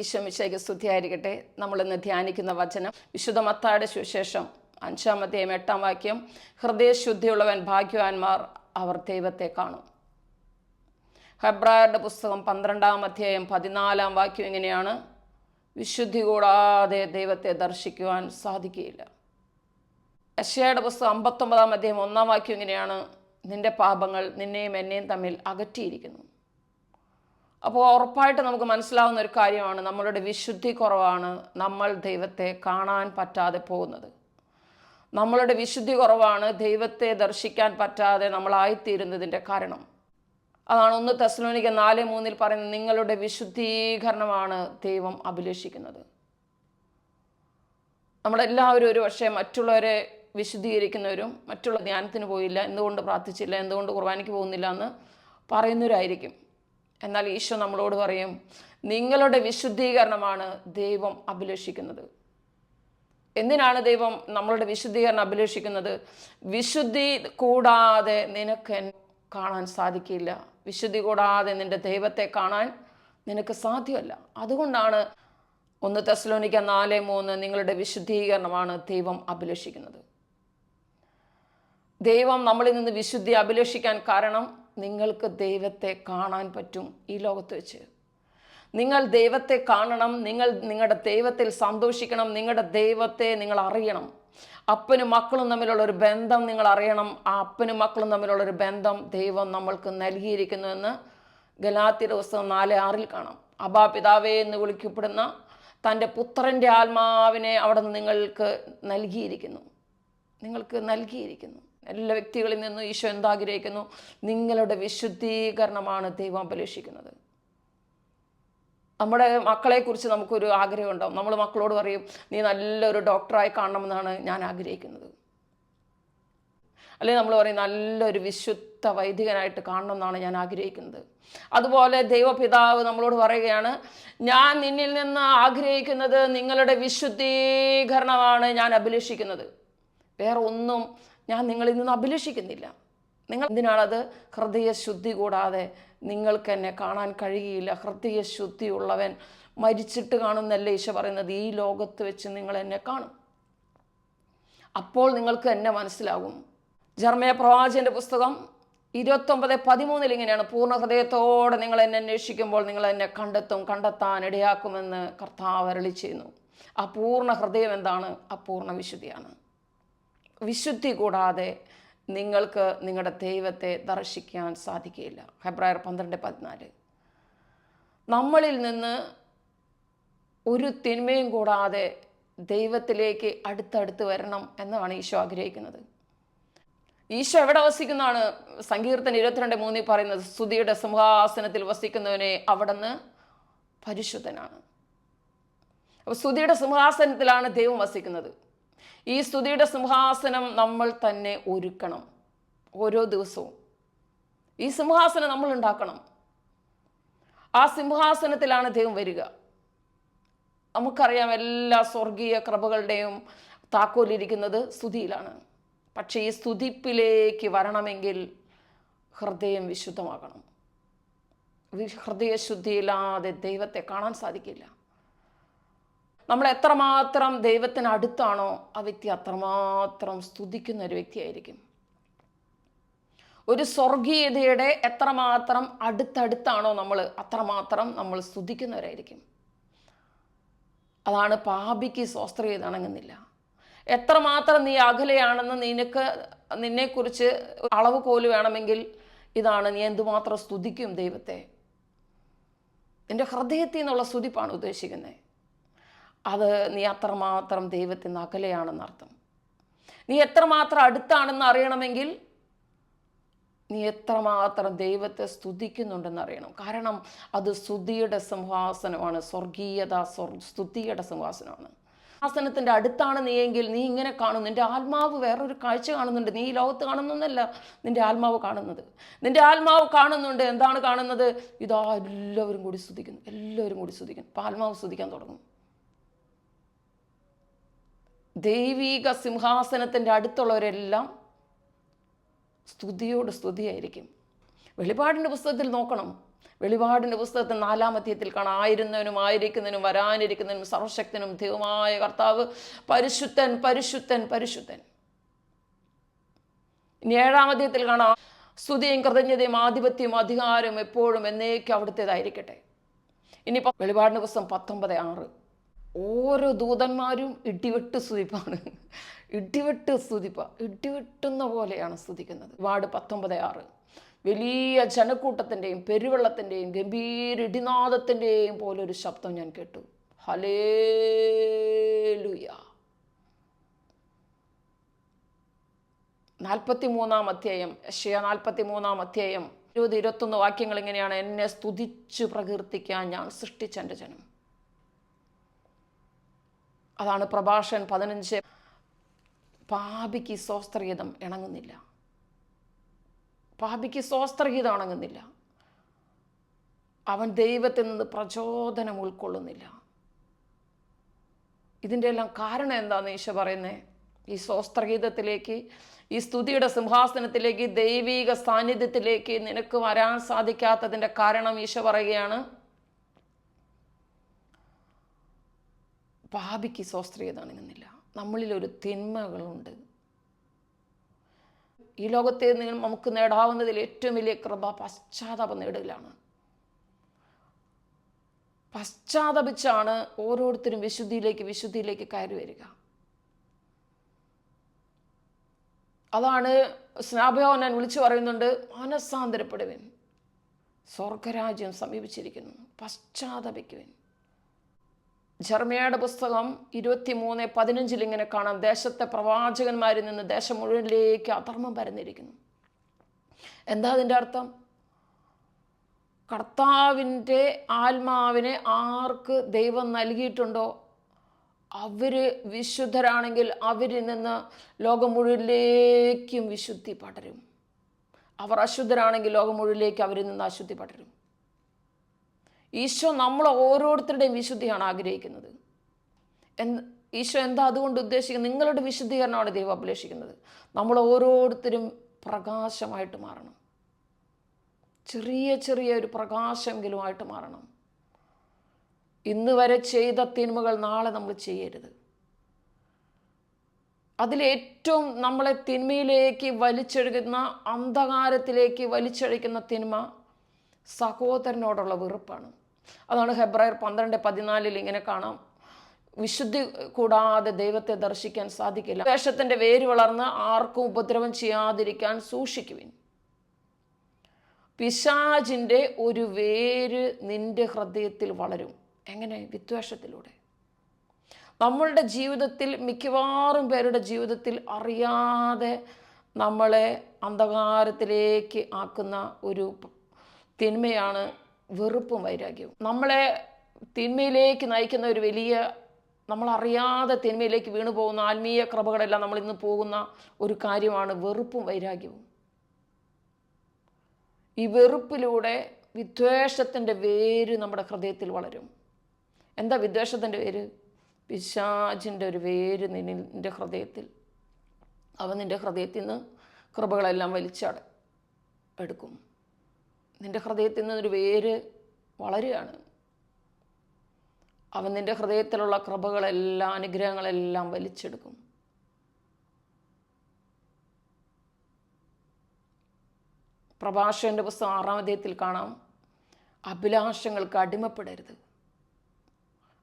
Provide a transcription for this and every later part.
ഈശോമിശിഹായ്ക്ക് സ്തുതിയായിരിക്കട്ടെ. നമ്മളിന്ന് ധ്യാനിക്കുന്ന വചനം വിശുദ്ധ മത്തായിയുടെ സുവിശേഷം 5-ാം അധ്യായം 8-ാം വാക്യം. ഹൃദയശുദ്ധിയുള്ളവൻ ഭാഗ്യവാന്മാർ, അവർ ദൈവത്തെ കാണും. ഹെബ്രായരുടെ പുസ്തകം 12-ാം അധ്യായം 14-ാം വാക്യം ഇങ്ങനെയാണ്: വിശുദ്ധി കൂടാതെ ദൈവത്തെ ദർശിക്കുവാൻ സാധിക്കുകയില്ല. യെശയ്യായുടെ പുസ്തകം 59-ാം അധ്യായം 1-ാം വാക്യം ഇങ്ങനെയാണ്: നിന്റെ പാപങ്ങൾ നിന്നെയും എന്നെയും തമ്മിൽ അകറ്റിയിരിക്കുന്നു. അപ്പോൾ ഉറപ്പായിട്ട് നമുക്ക് മനസ്സിലാവുന്ന ഒരു കാര്യമാണ്, നമ്മളുടെ വിശുദ്ധി കുറവാണ് നമ്മൾ ദൈവത്തെ കാണാൻ പറ്റാതെ പോകുന്നത്. നമ്മളുടെ വിശുദ്ധി കുറവാണ് ദൈവത്തെ ദർശിക്കാൻ പറ്റാതെ നമ്മളായിത്തീരുന്നതിൻ്റെ കാരണം. അതാണ് 1 തെസ്സലോനിക്കർ 4:3 പറയുന്നത്, നിങ്ങളുടെ വിശുദ്ധീകരണമാണ് ദൈവം അഭിലഷിക്കുന്നത്. നമ്മളെല്ലാവരും ഒരു പക്ഷേ മറ്റുള്ളവരെ വിശുദ്ധീകരിക്കുന്നവരും മറ്റുള്ള ധ്യാനത്തിന് പോയില്ല, എന്തുകൊണ്ട് പ്രാർത്ഥിച്ചില്ല, എന്തുകൊണ്ട് കുർബാനയ്ക്ക് പോകുന്നില്ല എന്ന് പറയുന്നവരായിരിക്കും. എന്നാൽ ഈശോ നമ്മളോട് പറയും, നിങ്ങളുടെ വിശുദ്ധീകരണമാണ് ദൈവം അഭിലഷിക്കുന്നത്. എന്തിനാണ് ദൈവം നമ്മളുടെ വിശുദ്ധീകരണം അഭിലഷിക്കുന്നത്? വിശുദ്ധി കൂടാതെ നിനക്ക് കാണാൻ സാധിക്കില്ല. വിശുദ്ധി കൂടാതെ നിന്റെ ദൈവത്തെ കാണാൻ നിനക്ക് സാധ്യമല്ല. അതുകൊണ്ടാണ് 1 തെസ്സലോനിക്കർ 4:3 നിങ്ങളുടെ വിശുദ്ധീകരണമാണ് ദൈവം അഭിലഷിക്കുന്നത്. ദൈവം നമ്മളിൽ നിന്ന് വിശുദ്ധി അഭിലഷിക്കാൻ കാരണം, നിങ്ങൾക്ക് ദൈവത്തെ കാണാൻ പറ്റും. ഈ ലോകത്ത് വെച്ച് നിങ്ങൾ ദൈവത്തെ കാണണം, നിങ്ങൾ നിങ്ങളുടെ ദൈവത്തിൽ സന്തോഷിക്കണം, നിങ്ങളുടെ ദൈവത്തെ നിങ്ങൾ അറിയണം. അപ്പനും മക്കളും തമ്മിലുള്ളൊരു ബന്ധം നിങ്ങൾ അറിയണം. ആ അപ്പനും മക്കളും തമ്മിലുള്ളൊരു ബന്ധം ദൈവം നമ്മൾക്ക് നൽകിയിരിക്കുന്നുവെന്ന് ഗലാത്യരുടെ പുസ്തകം 4:6 കാണാം. അബ്ബാ പിതാവേ എന്ന് വിളിക്കപ്പെടുന്ന തൻ്റെ പുത്രൻ്റെ ആത്മാവിനെ അവിടെ നിന്ന് നിങ്ങൾക്ക് നൽകിയിരിക്കുന്നു. എല്ലാ വ്യക്തികളിൽ നിന്നും ഈശോ എന്താഗ്രഹിക്കുന്നു? നിങ്ങളുടെ വിശുദ്ധീകരണമാണ് ദൈവം അഭിലഷിക്കുന്നത്. നമ്മുടെ മക്കളെക്കുറിച്ച് നമുക്കൊരു ആഗ്രഹം ഉണ്ടാവും. നമ്മൾ മക്കളോട് പറയും, നീ നല്ലൊരു ഡോക്ടറായി കാണണമെന്നാണ് ഞാൻ ആഗ്രഹിക്കുന്നത്. അല്ലെങ്കിൽ നമ്മൾ പറയും, നല്ലൊരു വിശുദ്ധ വൈദികനായിട്ട് കാണണമെന്നാണ് ഞാൻ ആഗ്രഹിക്കുന്നത്. അതുപോലെ ദൈവപിതാവ് നമ്മളോട് പറയുകയാണ്, ഞാൻ നിന്നിൽ നിന്ന് ആഗ്രഹിക്കുന്നത് നിങ്ങളുടെ വിശുദ്ധീകരണമാണ് ഞാൻ അഭിലഷിക്കുന്നത്. വേറെ ഒന്നും ഞാൻ നിങ്ങളിൽ നിന്ന് അഭിലഷിക്കുന്നില്ല. നിങ്ങൾ എന്തിനാണത്? ഹൃദയശുദ്ധി കൂടാതെ നിങ്ങൾക്ക് എന്നെ കാണാൻ കഴിയില്ല. ഹൃദയശുദ്ധിയുള്ളവൻ മരിച്ചിട്ട് കാണുന്നല്ലേ ഈശോ പറയുന്നത്. ഈ ലോകത്ത് വെച്ച് നിങ്ങൾ എന്നെ കാണും, അപ്പോൾ നിങ്ങൾക്ക് എന്നെ മനസ്സിലാകും. ജെറമ്യാ പ്രവാചകന്റെ പുസ്തകം 29:13 ഇങ്ങനെയാണ്: പൂർണ്ണ ഹൃദയത്തോടെ നിങ്ങൾ എന്നെ അന്വേഷിക്കുമ്പോൾ നിങ്ങൾ എന്നെ കണ്ടെത്താൻ ഇടയാക്കുമെന്ന് കർത്താവ് അരുളി ചെയ്യുന്നു. ആ പൂർണ്ണ ഹൃദയം എന്താണ്? അപൂർണ്ണ വിശുദ്ധിയാണ്. വിശുദ്ധി കൂടാതെ നിങ്ങൾക്ക് നിങ്ങളുടെ ദൈവത്തെ ദർശിക്കാൻ സാധിക്കുകയില്ല. ഹെബ്രായർ 12:14. നമ്മളിൽ നിന്ന് ഒരു തിന്മയും കൂടാതെ ദൈവത്തിലേക്ക് അടുത്തടുത്ത് വരണം എന്നാണ് ഈശോ ആഗ്രഹിക്കുന്നത്. ഈശോ എവിടെ വസിക്കുന്നതാണ്? സങ്കീർത്തനം 22:3 പറയുന്നത്, സ്തുതിയുടെ സിംഹാസനത്തിൽ വസിക്കുന്നവനെ അവിടുന്ന് പരിശുദ്ധനാണ്. അപ്പോൾ സ്തുതിയുടെ സിംഹാസനത്തിലാണ് ദൈവം വസിക്കുന്നത്. ഈ സ്തുതിയുടെ സിംഹാസനം നമ്മൾ തന്നെ ഒരുക്കണം. ഓരോ ദിവസവും ഈ സിംഹാസനം നമ്മൾ ഉണ്ടാക്കണം. ആ സിംഹാസനത്തിലാണ് ദൈവം വരിക. നമുക്കറിയാം, എല്ലാ സ്വർഗീയ കൃപകളുടെയും താക്കോലിരിക്കുന്നത് സ്തുതിയിലാണ്. പക്ഷേ ഈ സ്തുതിപ്പിലേക്ക് വരണമെങ്കിൽ ഹൃദയം വിശുദ്ധമാകണം. ഹൃദയശുദ്ധിയില്ലാതെ ദൈവത്തെ കാണാൻ സാധിക്കില്ല. നമ്മൾ എത്രമാത്രം ദൈവത്തിന് അടുത്താണോ ആ വ്യക്തി അത്രമാത്രം സ്തുതിക്കുന്ന ഒരു വ്യക്തിയായിരിക്കും. ഒരു സ്വർഗീയതയുടെ എത്രമാത്രം അടുത്തടുത്താണോ നമ്മൾ അത്രമാത്രം നമ്മൾ സ്തുതിക്കുന്നവരായിരിക്കും. അതാണ് പാപിക്ക് സ്വാസ്ത്രീയത ഇണങ്ങുന്നില്ല. എത്രമാത്രം നീ അകലെയാണെന്ന് നിന്നെക്കുറിച്ച് അളവ് കോല് വേണമെങ്കിൽ ഇതാണ്: നീ എന്തുമാത്രം സ്തുതിക്കും ദൈവത്തെ. നിന്റെ ഹൃദയത്തിൽ നിന്നുള്ള സ്തുതിപ്പാണ് ഉദ്ദേശിക്കുന്നത്. അത് നീ അത്രമാത്രം ദൈവത്തിൽ നിന്ന് അകലെയാണെന്നർത്ഥം. നീ എത്രമാത്രം അടുത്താണെന്ന് അറിയണമെങ്കിൽ നീ എത്രമാത്രം ദൈവത്തെ സ്തുതിക്കുന്നുണ്ടെന്ന് അറിയണം. കാരണം അത് സ്തുതിയുടെ സിംഹാസനമാണ്. സ്തുതിയുടെ സിംഹാസനമാണ്. സിംഹാസനത്തിൻ്റെ അടുത്താണ് നീയെങ്കിൽ നീ ഇങ്ങനെ കാണും. നിൻ്റെ ആത്മാവ് വേറൊരു കാഴ്ച കാണുന്നുണ്ട്. നീ ഈ ലോകത്ത് കാണുന്നൊന്നല്ല നിൻ്റെ ആത്മാവ് കാണുന്നത്. നിൻ്റെ ആത്മാവ് കാണുന്നുണ്ട്. എന്താണ് കാണുന്നത്? ഇതാ എല്ലാവരും കൂടി സ്തുതിക്കുന്നു. അപ്പം ആത്മാവ് സ്തുതിക്കാൻ തുടങ്ങും. ദൈവിക സിംഹാസനത്തിൻ്റെ അടുത്തുള്ളവരെല്ലാം സ്തുതിയായിരിക്കും. വെളിപാടിൻ്റെ പുസ്തകത്തിൽ നോക്കണം, വെളിപാടിൻ്റെ പുസ്തകത്തിൽ 4-ാം അധ്യായത്തിൽ കാണാം, ആയിരുന്നവനും ആയിരിക്കുന്നതിനും വരാനിരിക്കുന്നതിനും സർവശക്തനും ദൈവമായ കർത്താവ് പരിശുദ്ധൻ പരിശുദ്ധൻ പരിശുദ്ധൻ. ഇനി 7-ാം അധ്യായത്തിൽ കാണാം, സ്തുതിയും കൃതജ്ഞതയും ആധിപത്യവും അധികാരവും എപ്പോഴും എന്നേക്കും അവിടുത്തേതായിരിക്കട്ടെ. ഇനി വെളിപാടിൻ്റെ പുസ്തകം 19:6. ഓരോ ദൂതന്മാരും ഇടിവെട്ട് സ്തുതിപ്പാണ്. ഇടിവെട്ടുന്ന പോലെയാണ് സ്തുതിക്കുന്നത്. വെളിപാട് 19:6. വലിയ ജനക്കൂട്ടത്തിൻ്റെയും പെരുവെള്ളത്തിൻ്റെയും ഗംഭീര ഇടിനാദത്തിൻ്റെയും പോലൊരു ശബ്ദം ഞാൻ കേട്ടു. ഹല്ലേലൂയ. 43-ാം അധ്യായം, യെശയ്യാ 43-ാം അധ്യായം 20-21 വാക്യങ്ങൾ ഇങ്ങനെയാണ്: എന്നെ സ്തുതിച്ചു പ്രകീർത്തിക്കാൻ ഞാൻ സൃഷ്ടിച്ച എൻ്റെ ജനം. അതാണ് പ്രഭാഷകൻ 15. പാപിക്ക് സ്വസ്ത്രഗീതം ഇണങ്ങുന്നില്ല. പാപിക്ക് സ്വസ്ത്രഗീതം ഇണങ്ങുന്നില്ല. അവൻ ദൈവത്തിൽ നിന്ന് പ്രചോദനം ഉൾക്കൊള്ളുന്നില്ല. ഇതിൻ്റെ എല്ലാം കാരണം എന്താണെന്ന് ഈശോ പറയുന്നത്? ഈ സ്വസ്ത്രഗീതത്തിലേക്ക്, ഈ സ്തുതിയുടെ സിംഹാസനത്തിലേക്ക്, ദൈവിക സാന്നിധ്യത്തിലേക്ക് നിനക്ക് വരാൻ സാധിക്കാത്തതിൻ്റെ കാരണം ഈശോ പറയുകയാണ്, പാപിക്ക് സ്വസ്ത്രഗീതം ഇണങ്ങുന്നില്ല. നമ്മളിലൊരു തിന്മകളുണ്ട്. ഈ ലോകത്തെ നമുക്ക് നേടാവുന്നതിൽ ഏറ്റവും വലിയ കൃപ പശ്ചാത്താപം നേടലാണ്. പശ്ചാത്തപിച്ചാണ് ഓരോരുത്തരും വിശുദ്ധിയിലേക്ക് കയറി വരിക. അതാണ് സ്നാപയോഹന്നാൻ വിളിച്ചു പറയുന്നുണ്ട്, മനസ്സാന്തരപ്പെടുവിൻ, സ്വർഗരാജ്യം സമീപിച്ചിരിക്കുന്നു, പശ്ചാത്തപിക്കുവിൻ. ജെറമ്യായുടെ പുസ്തകം 23:15 ഇങ്ങനെ കാണാം, ദേശത്തെ പ്രവാചകന്മാരിൽ നിന്ന് ദേശം മുഴുവനിലേക്ക് അധർമ്മം പരന്നിരിക്കുന്നു. എന്താ അതിൻ്റെ അർത്ഥം? കർത്താവിൻ്റെ ആത്മാവിനെ ആർക്ക് ദൈവം നൽകിയിട്ടുണ്ടോ അവർ വിശുദ്ധരാണെങ്കിൽ അവരിൽ നിന്ന് ലോകം മുഴുവനിലേക്കും വിശുദ്ധി പടരും. അവർ അശുദ്ധരാണെങ്കിൽ ലോകം മുഴുവനിലേക്ക് അവരിൽ നിന്ന് അശുദ്ധി പടരും. ഈശോ നമ്മൾ ഓരോരുത്തരുടെയും വിശുദ്ധിയാണ് ആഗ്രഹിക്കുന്നത്. ഈശോ എന്താ അതുകൊണ്ട് ഉദ്ദേശിക്കുന്നത്? നിങ്ങളുടെ വിശുദ്ധീകരണമാണ് ദൈവം അഭിലേഷിക്കുന്നത്. നമ്മൾ ഓരോരുത്തരും പ്രകാശമായിട്ട് മാറണം. ചെറിയ ഒരു പ്രകാശമെങ്കിലുമായിട്ട് മാറണം. ഇന്ന് വരെ ചെയ്ത തിന്മകൾ നാളെ നമ്മൾ ചെയ്യരുത്. അതിലേറ്റവും നമ്മളെ തിന്മയിലേക്ക് വലിച്ചെഴുകുന്ന, അന്ധകാരത്തിലേക്ക് വലിച്ചഴിക്കുന്ന തിന്മ സഹോദരനോടുള്ള വെറുപ്പാണ്. അതാണ് ഹെബ്രായർ 12:14 ഇങ്ങനെ കാണാം, വിശുദ്ധി കൂടാതെ ദൈവത്തെ ദർശിക്കാൻ സാധിക്കില്ല. ദ്വേഷത്തിൻ്റെ വേര് വളർന്ന് ആർക്കും ഉപദ്രവം ചെയ്യാതിരിക്കാൻ സൂക്ഷിക്കുവിൻ. പിശാചിൻ്റെ ഒരു വേര് നിന്റെ ഹൃദയത്തിൽ വളരും. എങ്ങനെ? വിദ്വേഷത്തിലൂടെ. നമ്മളുടെ ജീവിതത്തിൽ, മിക്കവാറും പേരുടെ ജീവിതത്തിൽ അറിയാതെ നമ്മളെ അന്ധകാരത്തിലേക്ക് ആക്കുന്ന ഒരു തിന്മയാണ് വെറുപ്പും വൈരാഗ്യവും. നമ്മളെ തിന്മയിലേക്ക് നയിക്കുന്ന ഒരു വലിയ, നമ്മളറിയാതെ തിന്മയിലേക്ക് വീണു പോകുന്ന ആത്മീയ കൃപകളെല്ലാം നമ്മൾ ഇന്ന് പോകുന്ന ഒരു കാര്യമാണ് വെറുപ്പും വൈരാഗ്യവും. ഈ വെറുപ്പിലൂടെ വിദ്വേഷത്തിൻ്റെ വേര് നമ്മുടെ ഹൃദയത്തിൽ വളരും. എന്താ വിദ്വേഷത്തിൻ്റെ വേര്? പിശാചിൻ്റെ ഒരു വേര് നിന്റെ ഹൃദയത്തിൽ. അവൻ നിൻ്റെ ഹൃദയത്തിൽ നിന്ന് കൃപകളെല്ലാം എടുക്കും. നിൻ്റെ ഹൃദയത്തിൽ നിന്നൊരു വേര് വളരുകയാണ്. അവൻ നിൻ്റെ ഹൃദയത്തിലുള്ള കൃപകളെല്ലാം, അനുഗ്രഹങ്ങളെല്ലാം വലിച്ചെടുക്കും. പ്രഭാഷകന്റെ പുസ്തകം 6-ാം അധ്യായത്തിൽ കാണാം, അഭിലാഷങ്ങൾക്ക് അടിമപ്പെടരുത്.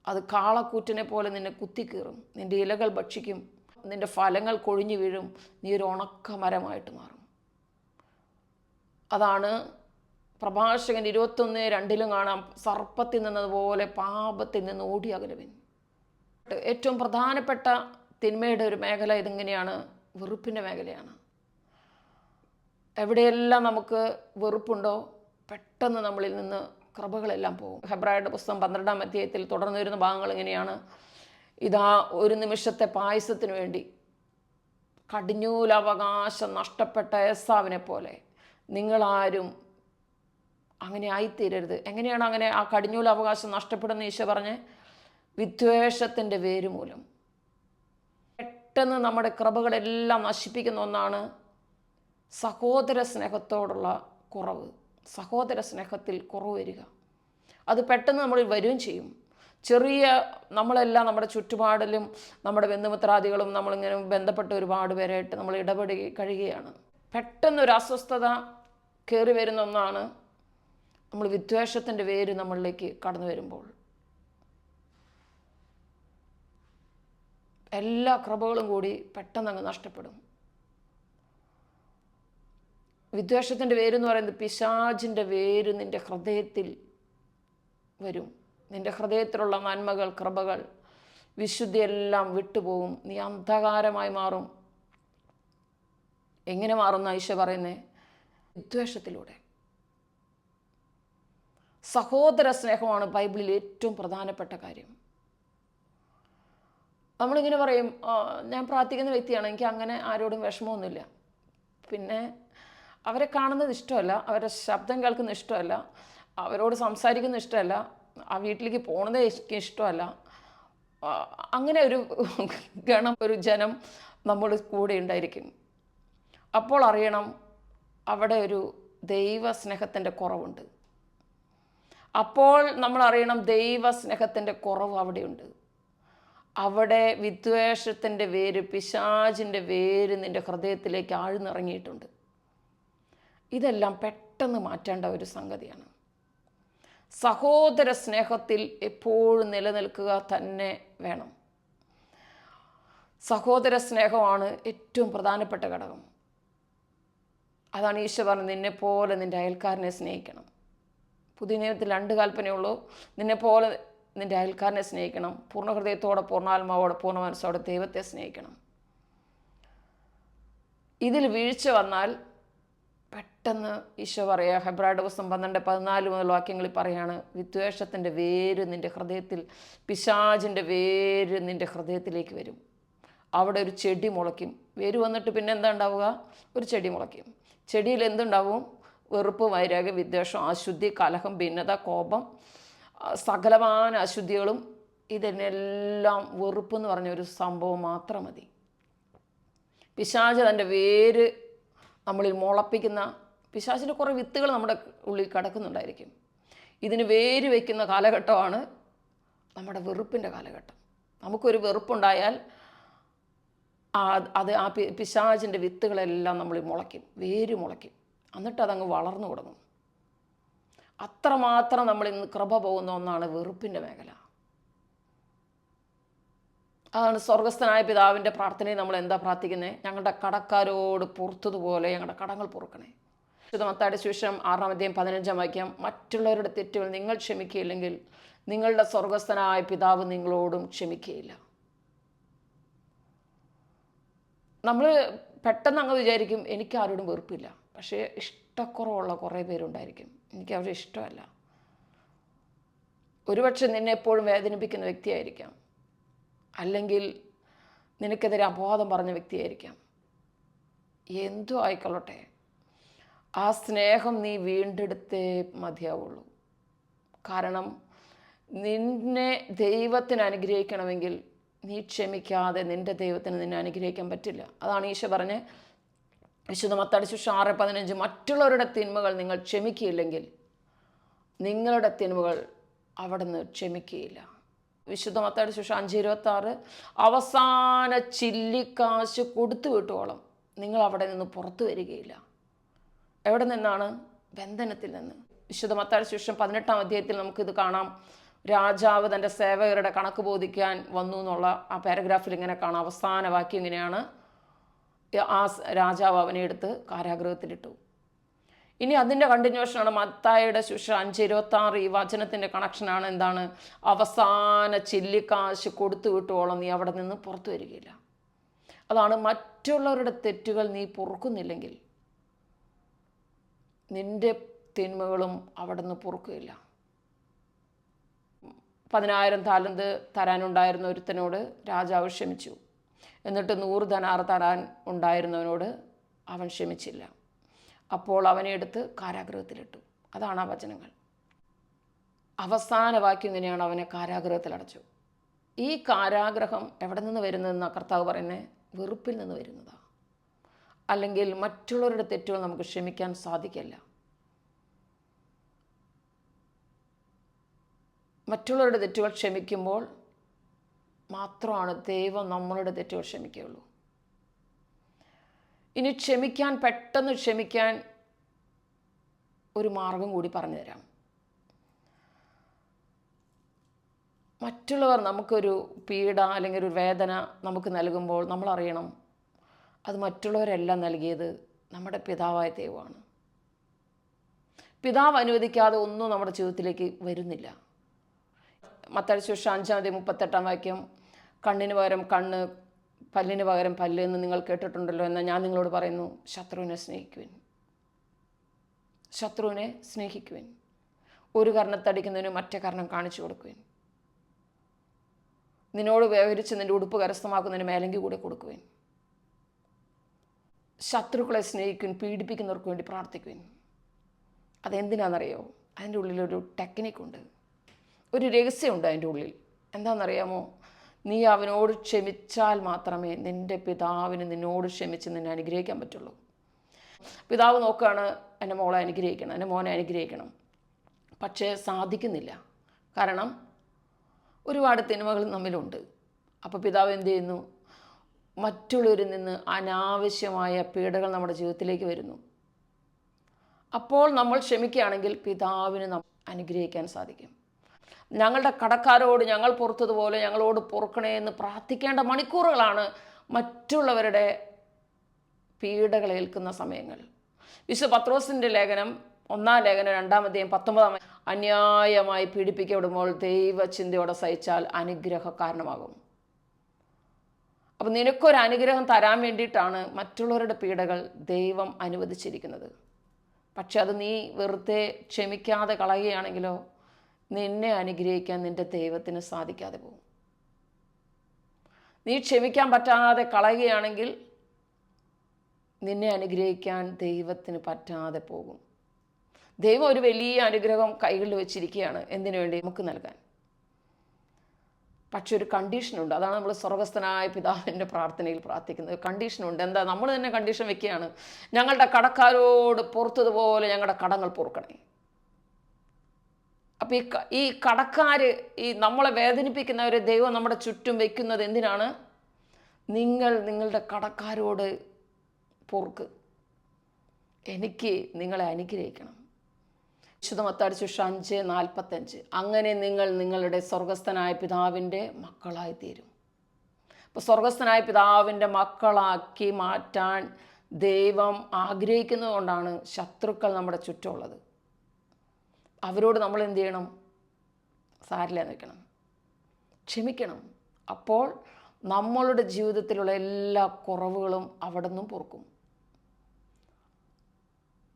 അത് കാളക്കൂറ്റിനെ പോലെ നിന്നെ കുത്തിക്കീറും, നിൻ്റെ ഇലകൾ ഭക്ഷിക്കും, നിൻ്റെ ഫലങ്ങൾ കൊഴിഞ്ഞു വീഴും, നീ ഒരു ഉണക്കമരമായിട്ട് മാറും. അതാണ് പ്രഭാഷകൻ 21:2 കാണാം, സർപ്പത്തിൽ നിന്നതുപോലെ പാപത്തിൽ നിന്ന് ഓടി അകലുവിൻ. ഏറ്റവും പ്രധാനപ്പെട്ട തിന്മയുടെ ഒരു മേഖല ഇതിങ്ങനെയാണ്, വെറുപ്പിൻ്റെ മേഖലയാണ്. എവിടെയെല്ലാം നമുക്ക് വെറുപ്പുണ്ടോ പെട്ടെന്ന് നമ്മളിൽ നിന്ന് കൃപകളെല്ലാം പോകും. ഹെബ്രായരുടെ പുസ്തകം 12-ാം അധ്യായത്തിൽ തുടർന്ന് വരുന്ന ഭാഗങ്ങൾ ഇങ്ങനെയാണ്, ഇതാ ഒരു നിമിഷത്തെ പായസത്തിന് വേണ്ടി കടിഞ്ഞൂലവകാശം നഷ്ടപ്പെട്ട ഏസാവിനെ പോലെ നിങ്ങളാരും അങ്ങനെ ആയിത്തീരരുത്. എങ്ങനെയാണ് അങ്ങനെ ആ കടിഞ്ഞൂലവകാശം നഷ്ടപ്പെടുന്ന ഈശോ പറഞ്ഞ്? വിദ്വേഷത്തിൻ്റെ വേര് മൂലം. പെട്ടെന്ന് നമ്മുടെ കൃപകളെല്ലാം നശിപ്പിക്കുന്ന ഒന്നാണ് സഹോദര സ്നേഹത്തോടുള്ള കുറവ്. സഹോദര സ്നേഹത്തിൽ കുറവ് വരിക. അത് പെട്ടെന്ന് നമ്മളിൽ വരികയും ചെയ്യും. നമ്മളെല്ലാം നമ്മുടെ ചുറ്റുപാടിലും നമ്മുടെ ബന്ധുമിത്രാദികളും നമ്മളിങ്ങനെ ബന്ധപ്പെട്ട ഒരുപാട് പേരായിട്ട് നമ്മൾ ഇടപെടുക കഴിയുകയാണ്. പെട്ടെന്നൊരു അസ്വസ്ഥത കയറി വരുന്ന ഒന്നാണ് നമ്മൾ വിദ്വേഷത്തിൻ്റെ വേര് നമ്മളിലേക്ക് കടന്നു വരുമ്പോൾ. എല്ലാ കൃപകളും കൂടി പെട്ടെന്നങ്ങ് നഷ്ടപ്പെടും. വിദ്വേഷത്തിൻ്റെ വേരെന്ന് പറയുന്നത് പിശാചിൻ്റെ വേര് നിൻ്റെ ഹൃദയത്തിൽ വരും. നിൻ്റെ ഹൃദയത്തിലുള്ള നന്മകൾ, കൃപകൾ, വിശുദ്ധിയെല്ലാം വിട്ടുപോകും. നീ അന്ധകാരമായി മാറും. എങ്ങനെ മാറുന്ന ഈശോ പറയുന്നേ? വിദ്വേഷത്തിലൂടെ. സഹോദര സ്നേഹമാണ് ബൈബിളിൽ ഏറ്റവും പ്രധാനപ്പെട്ട കാര്യം. നമ്മളിങ്ങനെ പറയും, ഞാൻ പ്രാർത്ഥിക്കുന്ന വ്യക്തിയാണ്, എനിക്ക് അങ്ങനെ ആരോടും വിഷമമൊന്നുമില്ല. പിന്നെ അവരെ കാണുന്നത് ഇഷ്ടമല്ല, അവരുടെ ശബ്ദം കേൾക്കുന്നത് ഇഷ്ടമല്ല, അവരോട് സംസാരിക്കുന്നത് ഇഷ്ടമല്ല, ആ വീട്ടിലേക്ക് പോണതേ എനിക്ക് ഇഷ്ടമല്ല. അങ്ങനെ ഒരു ഒരു ജനം നമ്മുടെ കൂടെ ഉണ്ടായിരിക്കും. അപ്പോൾ അറിയണം അവിടെ ഒരു ദൈവസ്നേഹത്തിൻ്റെ കുറവുണ്ട്. അപ്പോൾ നമ്മൾ അറിയണം ദൈവസ്നേഹത്തിൻ്റെ കുറവ് അവിടെയുണ്ട്. അവിടെ വിദ്വേഷത്തിൻ്റെ വേര്, പിശാചിൻ്റെ വേര് നിൻ്റെ ഹൃദയത്തിലേക്ക് ആഴ്ന്നിറങ്ങിയിട്ടുണ്ട്. ഇതെല്ലാം പെട്ടെന്ന് മാറ്റേണ്ട ഒരു സംഗതിയാണ്. സഹോദര സ്നേഹത്തിൽ എപ്പോഴും നിലനിൽക്കുക തന്നെ വേണം. സഹോദര സ്നേഹമാണ് ഏറ്റവും പ്രധാനപ്പെട്ട ഘടകം. അതാണ് ഈശോ പറഞ്ഞത്, നിന്നെപ്പോലെ നിൻ്റെ അയൽക്കാരനെ സ്നേഹിക്കണം. പുതിയ നിയമത്തിൽ 2 കൽപ്പനയുള്ളൂ. നിന്നെപ്പോലെ നിൻ്റെ അയൽക്കാരനെ സ്നേഹിക്കണം, പൂർണ്ണ ഹൃദയത്തോടെ, പൂർണ്ണാത്മാവോടെ, പൂർണ്ണ മനസ്സോടെ ദൈവത്തെ സ്നേഹിക്കണം. ഇതിൽ വീഴ്ച വന്നാൽ പെട്ടെന്ന് ഈശോ പറയുക, ഹെബ്രായ ദിവസം 12-14 മുതൽ വാക്യങ്ങളിൽ പറയാണ്, വിദ്വേഷത്തിൻ്റെ വേര് നിൻ്റെ ഹൃദയത്തിൽ, പിശാചിൻ്റെ വേര് നിൻ്റെ ഹൃദയത്തിലേക്ക് വരും. അവിടെ ഒരു ചെടി മുളയ്ക്കും. വേര് വന്നിട്ട് പിന്നെ എന്താ ഉണ്ടാവുക? ഒരു ചെടി മുളയ്ക്കും. ചെടിയിൽ എന്തുണ്ടാവും? വെറുപ്പ്, വൈരാഗ്യം, വിദ്വേഷം, അശുദ്ധി, കലഹം, ഭിന്നത, കോപം, സകലമായ അശുദ്ധികളും. ഇതിനെല്ലാം വെറുപ്പ് എന്ന് പറഞ്ഞൊരു സംഭവം മാത്രം മതി. പിശാച് തൻ്റെ വേര് നമ്മളിൽ മുളപ്പിക്കുന്ന, പിശാചിൻ്റെ കുറേ വിത്തുകൾ നമ്മുടെ ഉള്ളിൽ കിടക്കുന്നുണ്ടായിരിക്കും. ഇതിന് വേര് വയ്ക്കുന്ന കാലഘട്ടമാണ് നമ്മുടെ വെറുപ്പിൻ്റെ കാലഘട്ടം. നമുക്കൊരു വെറുപ്പുണ്ടായാൽ അത് ആ പിശാചിൻ്റെ വിത്തുകളെല്ലാം നമ്മളിൽ മുളയ്ക്കും, വേര് മുളയ്ക്കും. എന്നിട്ട് അതങ്ങ് വളർന്നു തുടങ്ങും. അത്രമാത്രം നമ്മൾ ഇന്ന് കൃപ പോകുന്ന ഒന്നാണ് വെറുപ്പിൻ്റെ മേഖല. അതാണ് സ്വർഗസ്ഥനായ പിതാവിൻ്റെ പ്രാർത്ഥനയിൽ നമ്മൾ എന്താ പ്രാർത്ഥിക്കുന്നത്? ഞങ്ങളുടെ കടക്കാരോട് പൊറുത്തതുപോലെ ഞങ്ങളുടെ കടങ്ങൾ പൊറുക്കണേ. വിശുദ്ധ മത്തായിയുടെ സുവിശേഷം 6-15 വാക്യം, മറ്റുള്ളവരുടെ തെറ്റുകൾ നിങ്ങൾ ക്ഷമിക്കുകയില്ലെങ്കിൽ നിങ്ങളുടെ സ്വർഗസ്ഥനായ പിതാവ് നിങ്ങളോടും ക്ഷമിക്കുകയില്ല. നമ്മൾ പെട്ടെന്ന് അങ്ങ് വിചാരിക്കും എനിക്ക് ആരോടും വെറുപ്പില്ല. പക്ഷേ ഇഷ്ടക്കുറവുള്ള കുറേ പേരുണ്ടായിരിക്കും, എനിക്ക് അവരെ ഇഷ്ടമല്ല. ഒരുപക്ഷെ നിന്നെ എപ്പോഴും വേദനിപ്പിക്കുന്ന വ്യക്തിയായിരിക്കാം, അല്ലെങ്കിൽ നിനക്കെതിരെ അപവാദം പറഞ്ഞ വ്യക്തിയായിരിക്കാം. എന്തോ ആയിക്കൊള്ളട്ടെ, ആ സ്നേഹം നീ വീണ്ടെടുത്തേ മതിയാവുള്ളൂ. കാരണം നിന്നെ ദൈവത്തിന് അനുഗ്രഹിക്കണമെങ്കിൽ നീ ക്ഷമിക്കാതെ നിൻ്റെ ദൈവത്തിന് നിന്നെ അനുഗ്രഹിക്കാൻ പറ്റില്ല. അതാണ് ഈശോ പറഞ്ഞ് വിശുദ്ധ മത്തായിയുടെ സുവിശേഷം 6:15, മറ്റുള്ളവരുടെ തിന്മകൾ നിങ്ങൾ ക്ഷമിക്കുകയില്ലെങ്കിൽ നിങ്ങളുടെ തിന്മകൾ അവിടുന്ന് ക്ഷമിക്കുകയില്ല. വിശുദ്ധ മത്തായിയുടെ സുവിശേഷം 5:26, അവസാന ചില്ലിക്കാശ് കൊടുത്തു വിട്ടോളം നിങ്ങൾ അവിടെ നിന്ന് പുറത്തു വരികയില്ല. എവിടെ നിന്നാണ്? ബന്ധനത്തിൽ നിന്ന്. വിശുദ്ധ മത്തായിയുടെ സുവിശേഷം 18-ാം അധ്യായത്തിൽ നമുക്കിത് കാണാം. രാജാവ് തൻ്റെ സേവകരുടെ കണക്ക് ബോധിക്കാൻ വന്നു എന്നുള്ള ആ പാരഗ്രാഫിൽ ഇങ്ങനെ കാണാം. അവസാന വാക്യം ഇങ്ങനെയാണ്, ആ രാജാവ് അവനെ എടുത്ത് കാരാഗൃഹത്തിലിട്ടു. ഇനി അതിൻ്റെ കണ്ടിന്യൂഷനാണ് മത്തായിയുടെ സുവിശേഷം 5:26. ഈ വചനത്തിൻ്റെ കണക്ഷനാണ് എന്താണ്? അവസാന ചില്ലിക്കാശ് കൊടുത്തു വിട്ടോളം നീ അവിടെ നിന്ന് പുറത്തു വരികയില്ല. അതാണ്, മറ്റുള്ളവരുടെ തെറ്റുകൾ നീ പൊറുക്കുന്നില്ലെങ്കിൽ നിൻ്റെ തിന്മകളും അവിടെ നിന്ന് പൊറുക്കുകയില്ല. 10,000 താലന്ത് തരാനുണ്ടായിരുന്ന ഒരുത്തനോട് രാജാവ് ക്ഷമിച്ചു. എന്നിട്ട് 100 ധനാർ തരാൻ ഉണ്ടായിരുന്നവനോട് അവൻ ക്ഷമിച്ചില്ല. അപ്പോൾ അവനെ എടുത്ത് കാരാഗൃഹത്തിലിട്ടു. അതാണ് ആ വചനങ്ങൾ. അവസാന വാക്യം ഇങ്ങനെയാണ്, അവനെ കാരാഗൃഹത്തിലടച്ചു. ഈ കാരാഗ്രഹം എവിടെ നിന്ന് വരുന്നതെന്നാണ് കർത്താവ് പറയുന്നത്? വെറുപ്പിൽ നിന്ന് വരുന്നതാണ്. അല്ലെങ്കിൽ മറ്റുള്ളവരുടെ തെറ്റുകൾ നമുക്ക് ക്ഷമിക്കാൻ സാധിക്കില്ല. മറ്റുള്ളവരുടെ തെറ്റുകൾ ക്ഷമിക്കുമ്പോൾ മാത്രമാണ് ദൈവം നമ്മളുടെ തെറ്റുകൾ ക്ഷമിക്കുകയുള്ളൂ. ഇനി പെട്ടെന്ന് ക്ഷമിക്കാൻ ഒരു മാർഗം കൂടി പറഞ്ഞു തരാം. മറ്റുള്ളവർ നമുക്കൊരു പീഡ അല്ലെങ്കിൽ ഒരു വേദന നമുക്ക് നൽകുമ്പോൾ നമ്മൾ അറിയണം, അത് മറ്റുള്ളവരെല്ലാം നൽകിയത് നമ്മുടെ പിതാവായ ദൈവമാണ്. പിതാവ് അനുവദിക്കാതെ ഒന്നും നമ്മുടെ ജീവിതത്തിലേക്ക് വരുന്നില്ല. മത്തായി സുവിശേഷം 5:38 കണ്ണിന് പകരം കണ്ണ്, പല്ലിന് പകരം പല്ല് എന്ന് നിങ്ങൾ കേട്ടിട്ടുണ്ടല്ലോ. എന്നാൽ ഞാൻ നിങ്ങളോട് പറയുന്നു, ശത്രുവിനെ സ്നേഹിക്കുവിൻ. ഒരു കർണത്തടിക്കുന്നതിന് മറ്റേ കർണം കാണിച്ചു കൊടുക്കുവിൻ. നിന്നോട് വ്യവഹരിച്ച് നിൻ്റെ ഉടുപ്പ് കരസ്ഥമാക്കുന്നതിന് മേലങ്കി കൂടെ കൊടുക്കുവിൻ. ശത്രുക്കളെ സ്നേഹിക്കുവിൻ, പീഡിപ്പിക്കുന്നവർക്ക് വേണ്ടി പ്രാർത്ഥിക്കുവിൻ. അതെന്തിനാണെന്നറിയോ? അതിൻ്റെ ഉള്ളിലൊരു ടെക്നിക്കുണ്ട്, ഒരു രഹസ്യമുണ്ട് അതിൻ്റെ ഉള്ളിൽ. എന്താണെന്നറിയാമോ? നീ അവനോട് ക്ഷമിച്ചാൽ മാത്രമേ നിൻ്റെ പിതാവിന് നിന്നോട് ക്ഷമിച്ച് നിന്നെ അനുഗ്രഹിക്കാൻ പറ്റുള്ളൂ. പിതാവ് നോക്കുകയാണ്, എൻ്റെ മോളെ അനുഗ്രഹിക്കണം, എൻ്റെ മോനെ അനുഗ്രഹിക്കണം. പക്ഷേ സാധിക്കുന്നില്ല. കാരണം ഒരുപാട് തിന്മകൾ നമ്മിലുണ്ട്. അപ്പോൾ പിതാവ് എന്ത് ചെയ്യുന്നു? മറ്റുള്ളവരിൽ നിന്ന് അനാവശ്യമായ പീഡകൾ നമ്മുടെ ജീവിതത്തിലേക്ക് വരുന്നു. അപ്പോൾ നമ്മൾ ക്ഷമിക്കുകയാണെങ്കിൽ പിതാവിന് അനുഗ്രഹിക്കാൻ സാധിക്കും. ഞങ്ങളുടെ കടക്കാരോട് ഞങ്ങൾ പൊറുത്തതുപോലെ ഞങ്ങളോട് പൊറുക്കണേ എന്ന് പ്രാർത്ഥിക്കേണ്ട മണിക്കൂറുകളാണ് മറ്റുള്ളവരുടെ പീഡകൾ ഏൽക്കുന്ന സമയങ്ങൾ. വിശുദ്ധ പത്രോസിൻ്റെ ലേഖനം 2:19 അന്യായമായി പീഡിപ്പിക്കപ്പെടുമ്പോൾ ദൈവചിന്തയോടെ സഹിച്ചാൽ അനുഗ്രഹ കാരണമാകും. അപ്പം നിനക്കൊരു അനുഗ്രഹം തരാൻ വേണ്ടിയിട്ടാണ് മറ്റുള്ളവരുടെ പീഡകൾ ദൈവം അനുവദിച്ചിരിക്കുന്നത്. പക്ഷെ അത് നീ വെറുതെ ക്ഷമിക്കാതെ കളയുകയാണെങ്കിലോ നിന്നെ അനുഗ്രഹിക്കാൻ നിൻ്റെ ദൈവത്തിന് സാധിക്കാതെ പോകും. നീ ക്ഷമിക്കാൻ പറ്റാതെ കളയുകയാണെങ്കിൽ നിന്നെ അനുഗ്രഹിക്കാൻ ദൈവത്തിന് പറ്റാതെ പോകും. ദൈവം ഒരു വലിയ അനുഗ്രഹം കൈകളിൽ വെച്ചിരിക്കുകയാണ്. എന്തിനു വേണ്ടി? നമുക്ക് നൽകാൻ. പക്ഷെ ഒരു കണ്ടീഷനുണ്ട്. അതാണ് നമ്മൾ സ്വർഗസ്ഥനായ പിതാവിൻ്റെ പ്രാർത്ഥനയിൽ പ്രാർത്ഥിക്കുന്നത്. കണ്ടീഷനുണ്ട്. എന്താ? നമ്മൾ തന്നെ കണ്ടീഷൻ വെക്കുകയാണ്, ഞങ്ങളുടെ കടക്കാരോട് പൊറുത്തതുപോലെ ഞങ്ങളുടെ കടങ്ങൾ പൊറുക്കണേ. അപ്പം ഈ കടക്കാർ, ഈ നമ്മളെ വേദനിപ്പിക്കുന്നവരെ ദൈവം നമ്മുടെ ചുറ്റും വയ്ക്കുന്നത് എന്തിനാണ്? നിങ്ങളുടെ കടക്കാരോട് പൊറുക്ക്, എനിക്ക് നിങ്ങളെ അനുഗ്രഹിക്കണം. വിശുദ്ധ മത്തായി സുവിശേഷം 5:45 അങ്ങനെ നിങ്ങൾ നിങ്ങളുടെ സ്വർഗസ്ഥനായ പിതാവിൻ്റെ മക്കളായി തീരും. അപ്പോൾ സ്വർഗസ്ഥനായ പിതാവിൻ്റെ മക്കളാക്കി മാറ്റാൻ ദൈവം ആഗ്രഹിക്കുന്നതുകൊണ്ടാണ് ശത്രുക്കൾ നമ്മുടെ ചുറ്റുമുള്ളത്. അവരോട് നമ്മൾ എന്ത് ചെയ്യണം? സാരില്ല നിൽക്കണം, ക്ഷമിക്കണം. അപ്പോൾ നമ്മളുടെ ജീവിതത്തിലുള്ള എല്ലാ കുറവുകളും അവിടെ നിന്നും പൊറുക്കും.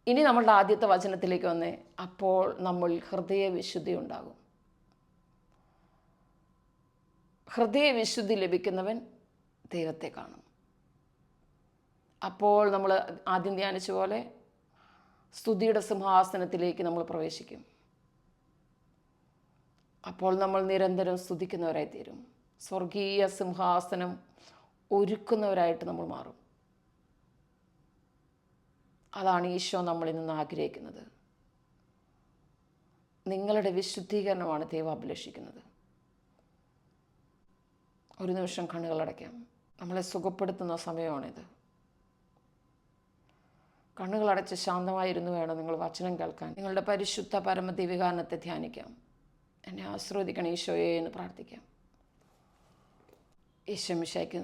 ഇനി നമ്മളുടെ ആദ്യത്തെ വചനത്തിലേക്ക് വന്നേ. അപ്പോൾ നമ്മൾ ഹൃദയവിശുദ്ധി ഉണ്ടാകും. ഹൃദയവിശുദ്ധി ലഭിക്കുന്നവൻ ദൈവത്തെ കാണും. അപ്പോൾ നമ്മൾ ആദ്യം ധ്യാനിച്ച പോലെ സ്തുതിയുടെ സിംഹാസനത്തിലേക്ക് നമ്മൾ പ്രവേശിക്കും. അപ്പോൾ നമ്മൾ നിരന്തരം സ്തുതിക്കുന്നവരായി തീരും. സ്വർഗീയ സിംഹാസനം ഒരുക്കുന്നവരായിട്ട് നമ്മൾ മാറും. അതാണ് ഈശോ നമ്മളിൽ നിന്ന് ആഗ്രഹിക്കുന്നത്. നിങ്ങളുടെ വിശുദ്ധീകരണമാണ് ദൈവം അഭിലഷിക്കുന്നത്. ഒരു നിമിഷം കണ്ണുകളടയ്ക്കാം. നമ്മളെ സുഖപ്പെടുത്തുന്ന സമയമാണിത്. കണ്ണുകളടച്ച് ശാന്തമായിരുന്നു വേണം നിങ്ങൾ വചനം കേൾക്കാൻ. നിങ്ങളുടെ പരിശുദ്ധ പരമദിവ്യകാരണത്തെ ധ്യാനിക്കാം. എന്നെ ആശീർവദിക്കണം ഈശോയെ എന്ന് പ്രാർത്ഥിക്കാം. ഈശോ മിശിഹായ്ക്കും